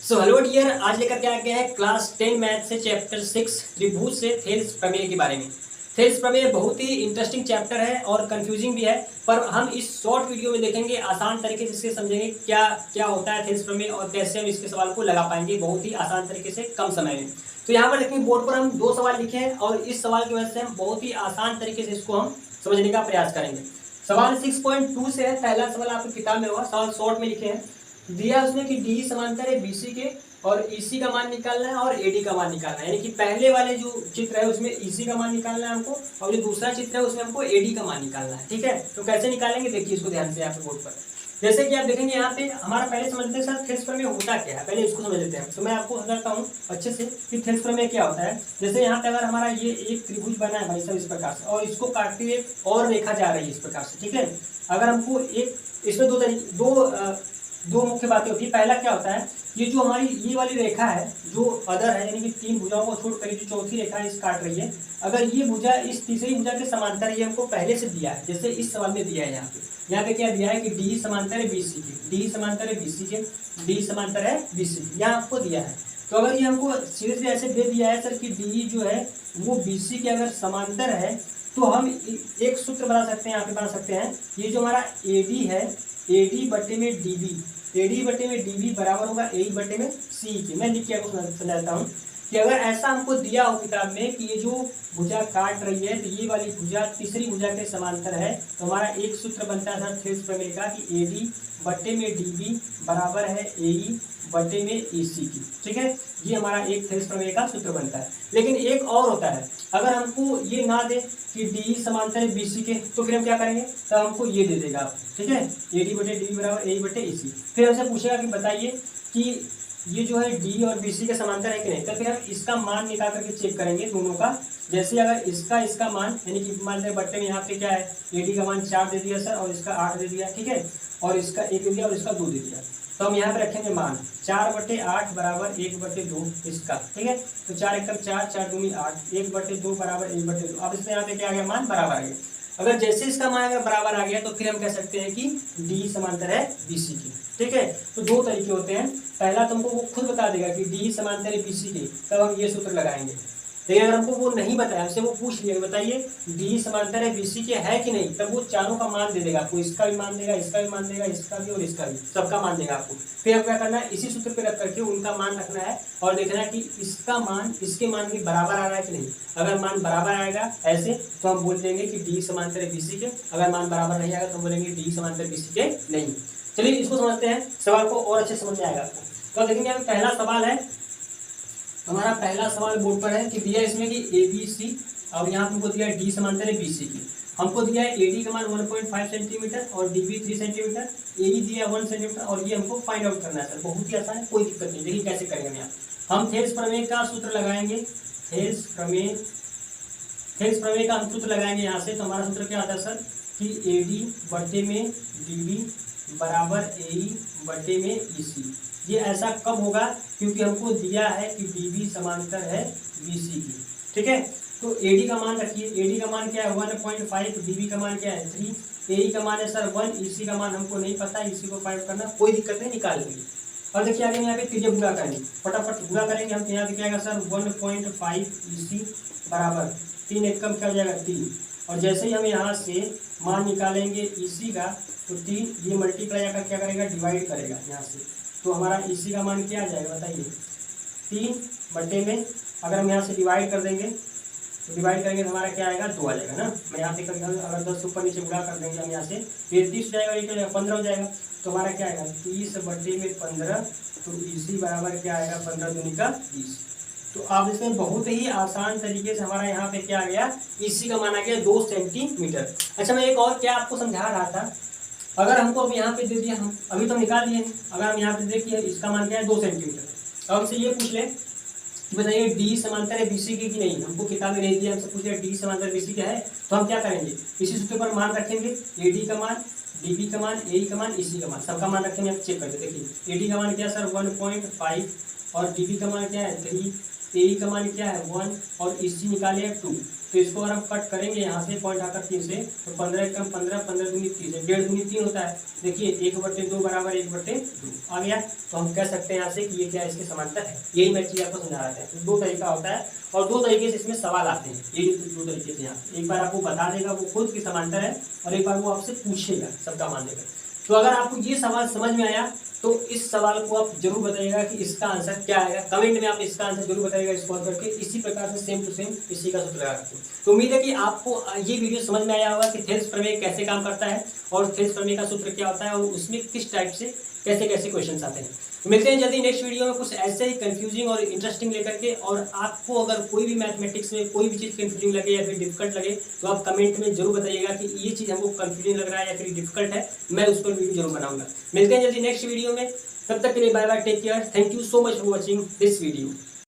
So hello dear, आज लेकर के आ गए हैं क्लास 10 मैथ से चैप्टर 6 त्रिभुज से थेल्स प्रमेय के बारे में। थेल्स प्रमेय बहुत ही इंटरेस्टिंग चैप्टर है और कंफ्यूजिंग भी है, पर हम इस शॉर्ट वीडियो में देखेंगे, आसान तरीके से इससे समझेंगे क्या क्या होता है थेल्स प्रमेय और कैसे हम इसके सवाल को लगा पाएंगे बहुत ही आसान तरीके से कम समय में। तो यहाँ पर देखेंगे बोर्ड पर हम दो सवाल लिखे हैं और इस सवाल की वजह से हम बहुत ही आसान तरीके से इसको हम समझने का प्रयास करेंगे। सवाल 6.2 से है, पहला सवाल आपकी किताब में होगा, सवाल शॉर्ट में लिखे हैं। दिया उसने कि डी समांतर है बीसी के और ईसी का मान निकालना है और एडी का मान निकालना है। यानी कि पहले वाले जो चित्र है उसमें ईसी का मान निकालना है हमको और जो दूसरा चित्र है उसमें हमको एडी का मान निकालना है। ठीक है, तो कैसे निकालेंगे देखिए इसको ध्यान से यहाँ पे बोर्ड पर। जैसे कि आप देखेंगे यहाँ पे हमारा पहले समझते हैं सर थेल्स प्रमेय होता क्या है, पहले इसको समझ लेते हैं। तो मैं आपको समझाता हूँ अच्छे से कि थेल्स प्रमेय क्या होता है। जैसे यहाँ पे अगर हमारा ये एक त्रिभुज बना है भाई साहब इस प्रकार से और इसको काटते हुए और रेखा जा रही है इस प्रकार से। ठीक है, अगर हमको एक इसमें दो मुख्य बातें होती है। पहला क्या होता है, ये जो हमारी ये वाली रेखा है जो अदर है, यानी कि तीन भुजाओं को छोड़कर जो चौथी रेखा इस काट रही है, अगर ये भुजा इस तीसरी भुजा के समांतर ये हमको पहले से दिया है, जैसे इस सवाल में दिया है यहाँ पे क्या दिया है कि डी समांतर है बीसी के, डी समांतर है बीसी के, डी समांतर है बीसी के, यहाँ आपको दिया है। तो अगर ये हमको सीधे से ऐसे दे दिया है सर कि डी जो है वो बीसी के अगर समांतर है, तो हम एक सूत्र बना सकते हैं, यहाँ पे बना सकते हैं, ये जो हमारा एडी है, एडी बटे में डीबी, एडी बटे में डीबी बराबर होगा ए बटे में सी के। मैं लिख के आपको समझाता हूँ कि अगर ऐसा हमको दिया हो किताब में कि ये जो भुजा काट रही है तो ये वाली भुजा तीसरी भुजा के समांतर है, तो हमारा एक सूत्र बनता है सर थेल्स प्रमेय का कि एडी बटे में डीबी बराबर है ए बटे में ईसी की। ठीक है, ये हमारा एक थेल्स प्रमेय का सूत्र बनता है। लेकिन एक और होता है, अगर हमको ये ना दे कि डी समांतर है बीसी के, तो फिर हम क्या करेंगे, तो हमको ये दे देगा आप। ठीक है, एडी बटे डी बराबर ए बटे ईसी। फिर हमसे पूछेगा कि बताइए कि ये जो है डी और बीसी के समांतर है कि नहीं, तो फिर हम इसका मान निकाल करके चेक करेंगे दोनों का। जैसे अगर इसका मान यानी कि मान लें बट्टे में यहाँ पे क्या है, एडी का मान 4 दे दिया सर और इसका 8 दे दिया। ठीक है, और इसका 1 दे दिया और इसका 2 दे दिया, तो हम यहाँ पे रखेंगे मान 4/8 बराबर 1/2 इसका। ठीक है, तो 4 एकम 4, 4 दूनी 8, 1/2 बराबर 1/2। अब इसमें यहाँ पे क्या आ गया, मान बराबर आ गया। अगर जैसे इसका मान अगर बराबर आ गया तो फिर हम कह सकते हैं कि डी समांतर है बीसी की। ठीक है, तो दो तरीके होते हैं। पहला तुमको वो खुद बता देगा कि डी समांतर है बीसी के, तब हम ये सूत्र लगाएंगे। लेकिन अगर हमको वो नहीं बताया, हमसे वो पूछ लिया बताइए डी समांतर है बीसी के है कि नहीं, तब वो चारों का मान दे देगा आपको, इसका भी मान देगा, इसका भी मान देगा, इसका भी और इसका भी, सबका मान देगा आपको। फिर अब क्या करना है, इसी सूत्र पे रख करके उनका मान रखना है और देखना है कि इसका मान इसके मान के बराबर आ रहा है कि नहीं। अगर मान बराबर आएगा ऐसे तो हम बोल देंगे कि डी समांतर है बीसी के, अगर मान बराबर नहीं आएगा तो बोलेंगे डी समांतर बीसी के नहीं। चलिए इसको समझते हैं, सवाल को और अच्छे समझ में आएगा आपको। तो देखेंगे अभी पहला सवाल है, हमारा पहला सवाल बोर्ड पर है कि दिया इसमें कि ए बी सी, और यहाँ हमको दिया है डी समांतर है बीसी की। हमको दिया है एडी का मान 1.5 सेंटीमीटर और डीबी 3 सेंटीमीटर, एई दिया 1 सेंटीमीटर और ये हमको फाइंड आउट करना है सर। बहुत ही आसान है, कोई दिक्कत नहीं। देखिए कैसे करेंगे हम थेल्स प्रमेय का सूत्र लगाएंगे। थेल्स प्रमेय का हम सूत्र लगाएंगे यहाँ से। तो हमारा सूत्र क्या आता है सर कि एडी बटे में डीबी बराबर एई बटे में ईसी। ये ऐसा कब होगा, क्योंकि हमको दिया है कि डीबी समांतर है बीसी की। ठीक है, तो एडी का मान रखिए, एडी का मान क्या है 1.5, डीबी का मान क्या है 3, एई का मान है सर 1, ईसी का मान हमको नहीं पता, इसी को फाइंड करना, कोई दिक्कत नहीं, निकाल लेंगे। और देखिए आगे यहाँ पे त्रिज्या गुणा करेंगे, फटाफट गुणा करेंगे हम। यहाँ पे क्या आएगा सर 1.5 ईसी बराबर 3 एकम क्या हो जाएगा 3, और जैसे ही हम यहाँ से मान निकालेंगे ईसी का, तो 3 ये मल्टीप्लाई आकर क्या करेगा, डिवाइड करेगा यहाँ से। तो हमारा ईसी का मान क्या आ जाएगा बताइए 3 बटे में, अगर हम यहाँ से डिवाइड कर देंगे तो डिवाइड करेंगे तो हमारा क्या आएगा 2 आ जाएगा ना। मैं यहाँ पे अगर 10 ऊपर नीचे गुणा कर देंगे हम यहाँ से, ये 30 हो जाएगा, ये क्या जाएगा 15 हो जाएगा। तो हमारा क्या आएगा 30 बटे में 15, तो ईसी बराबर क्या आएगा 15 दूनी का 20। तो आप इसमें बहुत ही आसान तरीके से हमारा यहाँ पे क्या आ गया, ईसी का मान आ गया 2 सेंटीमीटर। अच्छा मैं एक और क्या आपको समझा रहा था, अगर हमको अब यहाँ पे दे दिया, हम अभी तो निकाल लिए, अगर हम यहाँ पे देखिए इसका मान क्या है 2 सेंटीमीटर। अब हमसे ये पूछ ले कि बताइए डी समांतर है बीसी की कि नहीं, हमको किताब में नहीं दिया, हमसे पूछ लिया डी समांतर बीसी क्या है, तो हम क्या करेंगे, इसी सूत्र पर मान रखेंगे, एडी का मान, डीबी का मान, एई का मान, ईसी का मान, सबका मान रखेंगे। आप चेक करके देखिए एडी का मान क्या सर 1.5 और डीबी का मान क्या है 3, ए का मान क्या है 1 और इसी निकाले है 2। तो इसको अगर हम कट करेंगे यहाँ से पॉइंट आकर 3 से, तो 15 कम 15, 15 दूनी 30 है, 1.5 दूनी 3 होता है। देखिए 1/2 बराबर 1/2 आ गया। तो हम कह सकते हैं यहाँ से कि ये क्या इसके समांतर है। यही मैं चीज़ आपको समझा रहा था। तो 2 तरीका होता है और 2 तरीके से इसमें सवाल आते हैं। ये 2 तरीके से यहाँ एक बार आपको बता देगा वो खुद की समांतर है, और एक बार वो आपसे पूछेगा सबका मान देगा। तो अगर आपको ये सवाल समझ में आया तो इस सवाल को आप जरूर बताइएगा कि इसका आंसर क्या आएगा। कमेंट में आप इसका आंसर जरूर बताइएगा स्क्रॉल करके। इसी प्रकार से सेम टू सेम इसी का सूत्र लगा सकते हैं। तो उम्मीद है कि आपको ये वीडियो समझ में आया होगा कि थेल्स प्रमेय कैसे काम करता है और थेल्स प्रमेय का सूत्र क्या होता है और उसमें किस टाइप से कैसे कैसे क्वेश्चन आते हैं। तो मिलते हैं जल्दी नेक्स्ट वीडियो में कुछ ऐसे ही कंफ्यूजिंग और इंटरेस्टिंग लेकर के। और आपको अगर कोई भी मैथमेटिक्स में कोई भी चीज़ कंफ्यूजिंग लगे या फिर डिफिकल्ट लगे तो आप कमेंट में जरूर बताइएगा कि ये चीज़ हमको कंफ्यूजिंग लग रहा है या फिर डिफिकल्ट है, मैं उस पर वीडियो जरूर बनाऊंगा। मिलते हैं जल्दी नेक्स्ट वीडियो में, तब तक के लिए bye bye, take care, thank you so much for watching this video.